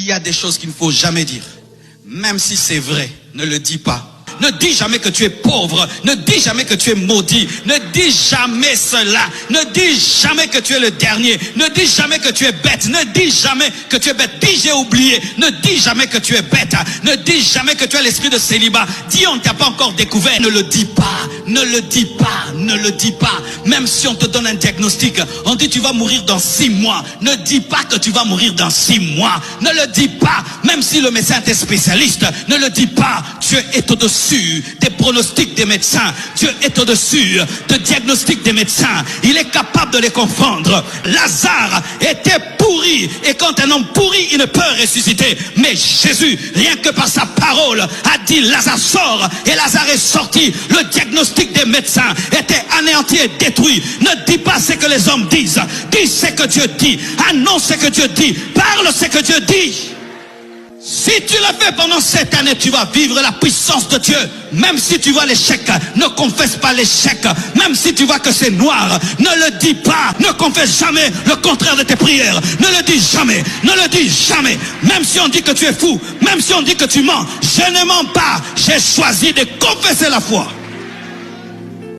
y a des choses qu'il ne faut jamais dire. Même si c'est vrai, ne le dis pas. Ne dis jamais que tu es pauvre. Ne dis jamais que tu es maudit. Ne dis jamais cela. Ne dis jamais que tu es le dernier. Ne dis jamais que tu es bête. Ne dis jamais que tu es bête. Dis j'ai oublié. Ne dis jamais que tu es bête. Ne dis jamais que tu as l'esprit de célibat. Dis on ne t'a pas encore découvert. Ne le dis pas. Ne le dis pas. Ne le dis pas. Même si on te donne un diagnostic, on dit tu vas mourir dans 6 mois. Ne dis pas que tu vas mourir dans 6 mois. Ne le dis pas. Même si le médecin est spécialiste, ne le dis pas. Dieu est au-dessus des pronostics des médecins. Dieu est au-dessus des diagnostics des médecins. Il est capable de les confondre. Lazare était pourri, et quand un homme pourri, il ne peut ressusciter. Mais Jésus, rien que par sa parole, a dit Lazare sort, et Lazare est sorti. Le diagnostic des médecins était anéanti et détruit. Ne dis pas ce que les hommes disent. Dis ce que Dieu dit. Annonce ce que Dieu dit. Parle ce que Dieu dit. Si tu le fais pendant cette année, tu vas vivre la puissance de Dieu. Même si tu vois l'échec, ne confesse pas l'échec. Même si tu vois que c'est noir, ne le dis pas. Ne confesse jamais le contraire de tes prières. Ne le dis jamais. Ne le dis jamais. Même si on dit que tu es fou, même si on dit que tu mens, je ne mens pas. J'ai choisi de confesser la foi.